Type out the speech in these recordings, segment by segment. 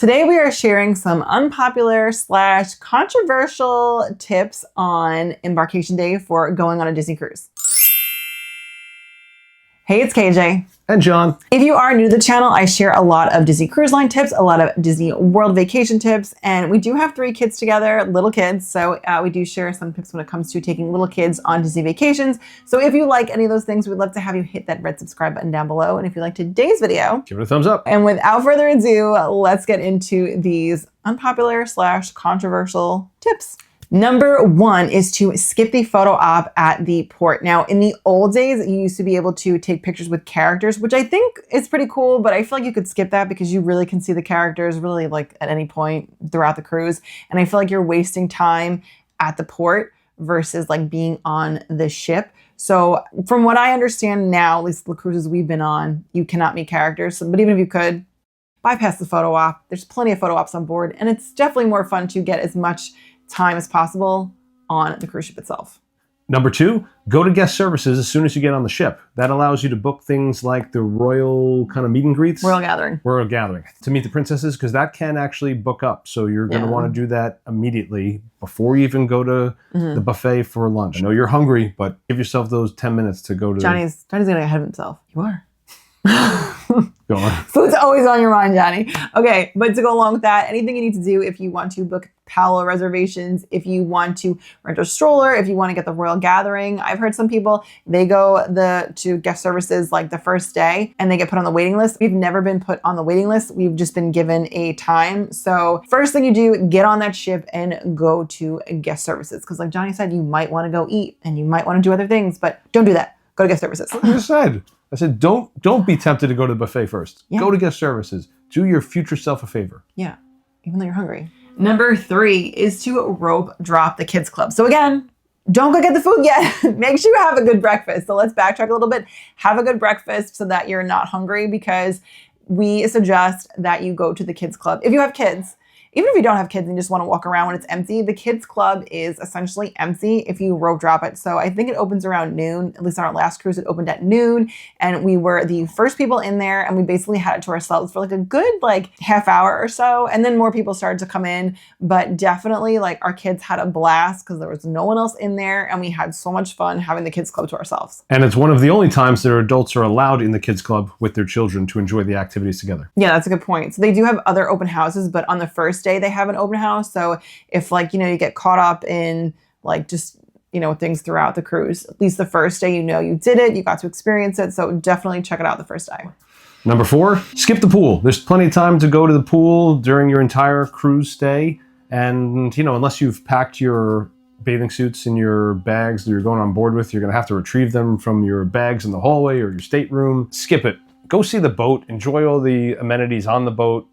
Today we are sharing some unpopular / controversial tips on Embarkation Day for going on a Disney cruise. Hey, it's KJ. And John. If you are new to the channel, I share a lot of Disney Cruise Line tips, a lot of Disney World vacation tips, and we do have 3 kids together, little kids, so we do share some tips when it comes to taking little kids on Disney vacations. So if you like any of those things, we'd love to have you hit that red subscribe button down below. And if you like today's video, give it a thumbs up. And without further ado, let's get into these unpopular / controversial tips. Number 1 is to skip the photo op at the port. Now, in the old days, you used to be able to take pictures with characters, which I think is pretty cool, but I feel like you could skip that because you really can see the characters really like at any point throughout the cruise. And I feel like you're wasting time at the port versus like being on the ship. So from what I understand now, at least the cruises we've been on, you cannot meet characters. But even if you could, bypass the photo op. There's plenty of photo ops on board, and it's definitely more fun to get as much time as possible on the cruise ship itself. Number 2, go to guest services as soon as you get on the ship. That allows you to book things like the royal kind of meet and greets. Royal gathering. Royal gathering. To meet the princesses, because that can actually book up. So you're going to want to do that immediately before you even go to the buffet for lunch. I know you're hungry, but give yourself those 10 minutes to go to Johnny's getting ahead of himself. You are. Go on. Food's always on your mind, Johnny. Okay, but to go along with that, anything you need to do if you want to book Paolo reservations, if you want to rent a stroller, if you want to get the royal gathering. I've heard some people, they go to guest services like the first day and they get put on the waiting list. We've never been put on the waiting list. We've just been given a time. So first thing you do, get on that ship and go to guest services. Because like Johnny said, you might want to go eat and you might want to do other things, but don't do that. Go to guest services. I said, don't be tempted to go to the buffet first. Yeah. Go to guest services. Do your future self a favor. Yeah, even though you're hungry. Number 3 is to rope drop the kids club. So again, don't go get the food yet. Make sure you have a good breakfast. So let's backtrack a little bit. Have a good breakfast so that you're not hungry, because we suggest that you go to the kids club. If you have kids, even if you don't have kids and you just want to walk around when it's empty, the kids club is essentially empty if you rope drop it. So I think it opens around noon. At least on our last cruise, it opened at noon. And we were the first people in there, and we basically had it to ourselves for like a good half hour or so. And then more people started to come in. But definitely our kids had a blast because there was no one else in there. And we had so much fun having the kids club to ourselves. And it's one of the only times that adults are allowed in the kids club with their children to enjoy the activities together. Yeah, that's a good point. So they do have other open houses, but on the first day they have an open house. So if you get caught up in things throughout the cruise, at least the first day, you did it, you got to experience it. So definitely check it out the first day. Number 4, skip the pool. There's plenty of time to go to the pool during your entire cruise stay. And, unless you've packed your bathing suits in your bags that you're going on board with, you're going to have to retrieve them from your bags in the hallway or your stateroom. Skip it. Go see the boat. Enjoy all the amenities on the boat.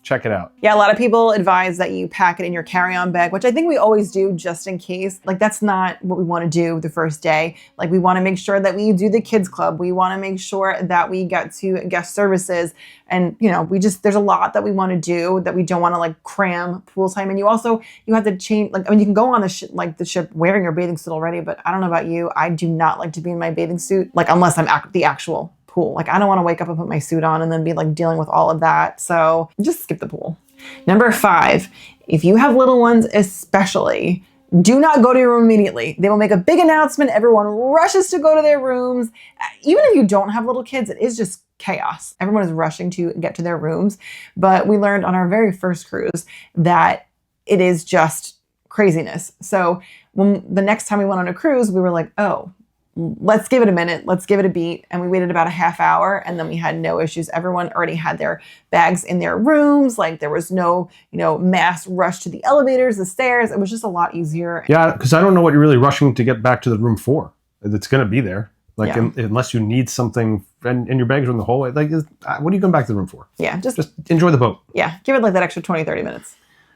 Check it out. Yeah, a lot of people advise that you pack it in your carry-on bag, which I think we always do just in case. That's not what we want to do the first day. We want to make sure that we do the kids club. We want to make sure that we get to guest services. And, there's a lot that we want to do that we don't want to cram pool time. And you have to change, you can go on the ship wearing your bathing suit already, but I don't know about you. I do not like to be in my bathing suit, unless I'm at the actual pool. I don't want to wake up and put my suit on and then be dealing with all of that. So just skip the pool. Number 5, if you have little ones especially, do not go to your room immediately. They will make a big announcement. Everyone rushes to go to their rooms. Even if you don't have little kids, it is just chaos. Everyone is rushing to get to their rooms. But we learned on our very first cruise that it is just craziness. So when the next time we went on a cruise, we were like, oh, let's give it a minute. Let's give it a beat. And we waited about a half hour, and then we had no issues. Everyone already had their bags in their rooms. There was no, mass rush to the elevators, the stairs. It was just a lot easier. Yeah, because I don't know what you're really rushing to get back to the room for. It's going to be there. Unless you need something and your bags are in the hallway. What are you going back to the room for? Yeah, just enjoy the boat. Yeah, give it that extra 20, 30 minutes.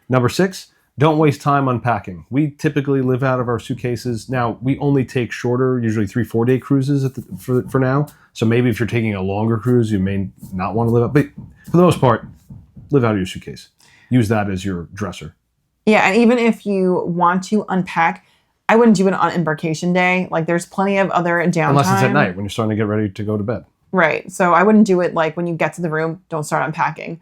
Number 6, don't waste time unpacking. We typically live out of our suitcases. Now, we only take shorter, usually 3-4 day cruises for now. So maybe if you're taking a longer cruise, you may not want to live out. But for the most part, live out of your suitcase. Use that as your dresser. Yeah, and even if you want to unpack, I wouldn't do it on Embarkation Day. There's plenty of other downtime. Unless it's at night when you're starting to get ready to go to bed. Right. So I wouldn't do it when you get to the room, don't start unpacking.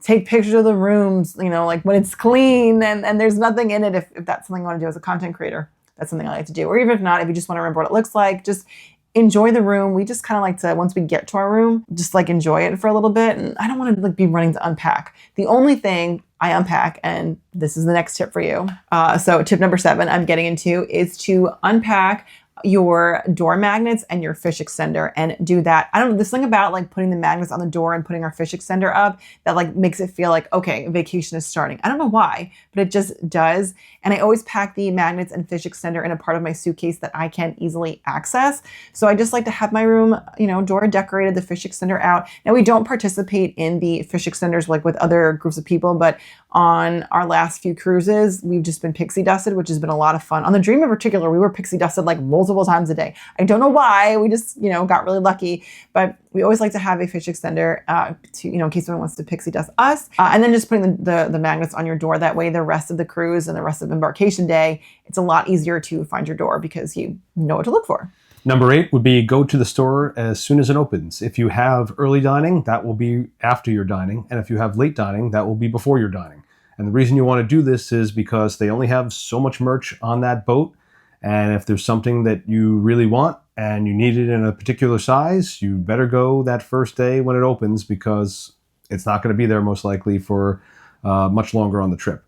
take pictures of the rooms, like when it's clean and there's nothing in it. If that's something you want to do as a content creator, that's something I like to do. Or even if not, if you just want to remember what it looks like, just enjoy the room. We just kind of like to, once we get to our room, just like enjoy it for a little bit. And I don't want to like be running to unpack. The only thing I unpack, and this is the next tip for you. So tip number 7 I'm getting into is to unpack your door magnets and your fish extender and do that. I don't know, this thing about like putting the magnets on the door and putting our fish extender up that like makes it feel like, okay, vacation is starting. I don't know why, but it just does. And I always pack the magnets and fish extender in a part of my suitcase that I can easily access. So I just like to have my room, door decorated, the fish extender out. Now we don't participate in the fish extenders like with other groups of people, but on our last few cruises, we've just been pixie dusted, which has been a lot of fun. On the Dream in particular, we were pixie dusted like multiple times a day. I don't know why. We just, got really lucky. But we always like to have a fish extender to, in case someone wants to pixie dust us. And then just putting the magnets on your door. That way, the rest of the cruise and the rest of Embarkation Day, it's a lot easier to find your door because you know what to look for. Number 8 would be go to the store as soon as it opens. If you have early dining, that will be after your dining. And if you have late dining, that will be before your dining. And the reason you want to do this is because they only have so much merch on that boat. And if there's something that you really want and you need it in a particular size, you better go that first day when it opens because it's not going to be there most likely for much longer on the trip.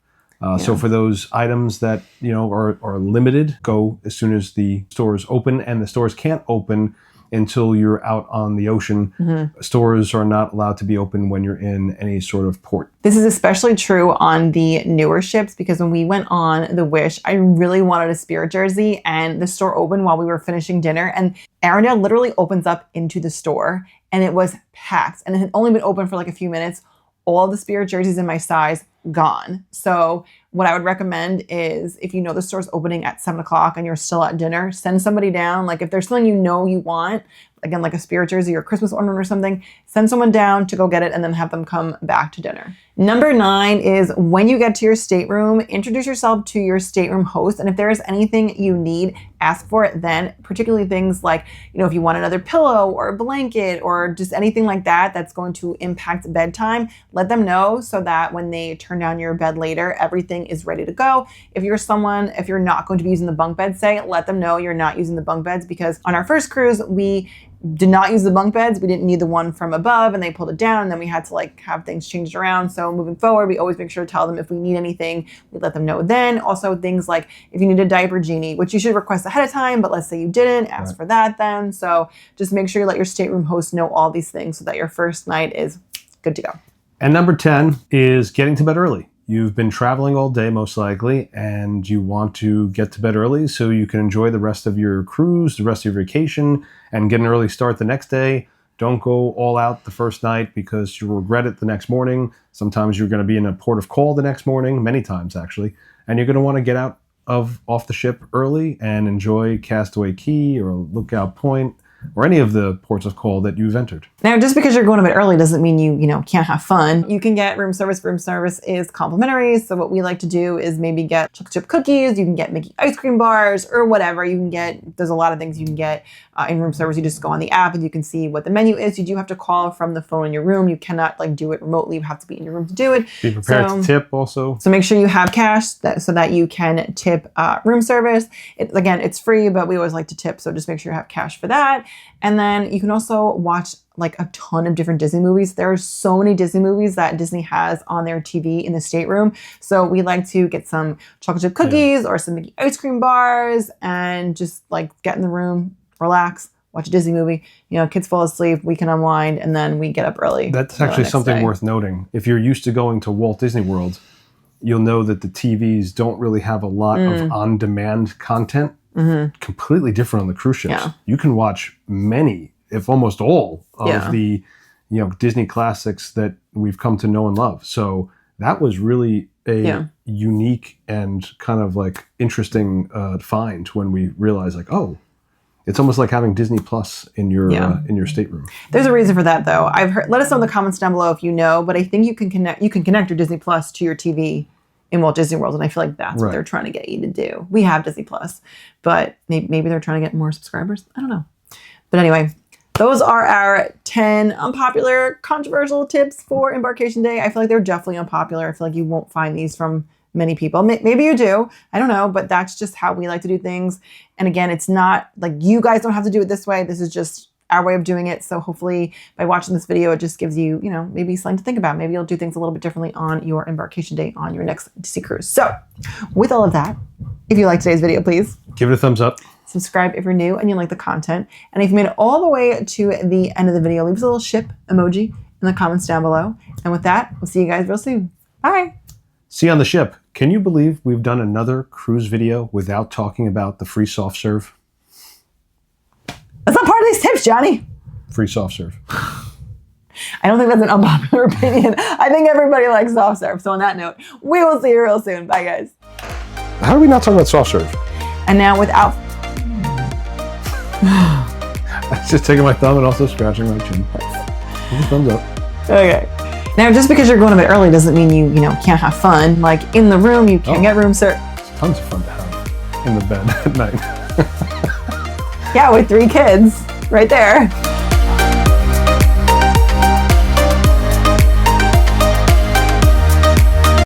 So for those items that are limited, go as soon as the stores open, and the stores can't open until you're out on the ocean. Mm-hmm. Stores are not allowed to be open when you're in any sort of port. This is especially true on the newer ships because when we went on the Wish, I really wanted a Spirit jersey and the store opened while we were finishing dinner, and Arendelle literally opens up into the store and it was packed and it had only been open for like a few minutes. All the Spirit jerseys in my size gone. So what I would recommend is if the store's opening at 7:00 and you're still at dinner, send somebody down. Like if there's something you want, again, like a Spirit jersey or Christmas ornament or something, send someone down to go get it and then have them come back to dinner. Number 9 is when you get to your stateroom, introduce yourself to your stateroom host. And if there is anything you need, ask for it then, particularly things like, if you want another pillow or a blanket or just anything like that that's going to impact bedtime, let them know so that when they turn down your bed later, everything is ready to go. If you're not going to be using the bunk bed, let them know you're not using the bunk beds, because on our first cruise, we did not use the bunk beds. We didn't need the one from above and they pulled it down and then we had to have things changed around. So moving forward, we always make sure to tell them if we need anything, we let them know then. Also things like if you need a diaper genie, which you should request ahead of time, but let's say you didn't, ask for that then. So just make sure you let your stateroom host know all these things so that your first night is good to go. And number 10 is getting to bed early. You've been traveling all day most likely, and you want to get to bed early so you can enjoy the rest of your cruise, the rest of your vacation, and get an early start the next day. Don't go all out the first night because you'll regret it the next morning. Sometimes you're going to be in a port of call the next morning, many times actually, and you're going to want to get out off the ship early and enjoy Castaway Cay or Lookout Point or any of the ports of call that you've entered. Now, just because you're going to bed early doesn't mean you can't have fun. You can get room service. Room service is complimentary. So what we like to do is maybe get chocolate chip cookies. You can get Mickey ice cream bars or whatever. There's a lot of things you can get in room service. You just go on the app and you can see what the menu is. You do have to call from the phone in your room. You cannot do it remotely. You have to be in your room to do it. Be prepared to tip also. So make sure you have cash so that you can tip room service. It's free, but we always like to tip. So just make sure you have cash for that. And then you can also watch a ton of different Disney movies. There are so many Disney movies that Disney has on their TV in the stateroom. So we like to get some chocolate chip cookies or some Mickey ice cream bars and just get in the room, relax, watch a Disney movie. Kids fall asleep, we can unwind, and then we get up early. That's actually something worth noting. If you're used to going to Walt Disney World, you'll know that the TVs don't really have a lot of on-demand content. Mm-hmm. Completely different on the cruise ships. Yeah. You can watch many, if almost all, of the Disney classics that we've come to know and love. So that was really a unique and kind of interesting find when we realized it's almost like having Disney Plus in your stateroom. There's a reason for that though. I've heard. Let us know in the comments down below if you know. But I think you can connect your Disney Plus to your TV in Walt Disney World, and I feel like that's what they're trying to get you to do. We have Disney Plus, but maybe they're trying to get more subscribers. I don't know. But anyway, those are our 10 unpopular, controversial tips for Embarkation Day. I feel like they're definitely unpopular. I feel like you won't find these from many people. Maybe you do. I don't know, but that's just how we like to do things. And again, it's not like you guys don't have to do it this way. This is just our way of doing it. So hopefully by watching this video, it just gives you, you know, maybe something to think about. Maybe you'll do things a little bit differently on your Embarkation Day on your next Disney cruise. So with all of that, if you like today's video, please give it a thumbs up. Subscribe if you're new and you like the content. And if you made it all the way to the end of the video, leave us a little ship emoji in the comments down below. And with that, we'll see you guys real soon. Bye. See you on the ship. Can you believe we've done another cruise video without talking about the free soft serve? That's not part of these tips, Johnny. Free soft serve. I don't think that's an unpopular opinion. I think everybody likes soft serve. So on that note, we will see you real soon. Bye, guys. How do we not talk about soft serve? And now without... I'm just taking my thumb and also scratching my chin. Thumbs up. Okay. Now, just because you're going a bit early doesn't mean you can't have fun. Like in the room, you can't get room service. It's tons of fun to have in the bed at night. Yeah, with 3 kids right there.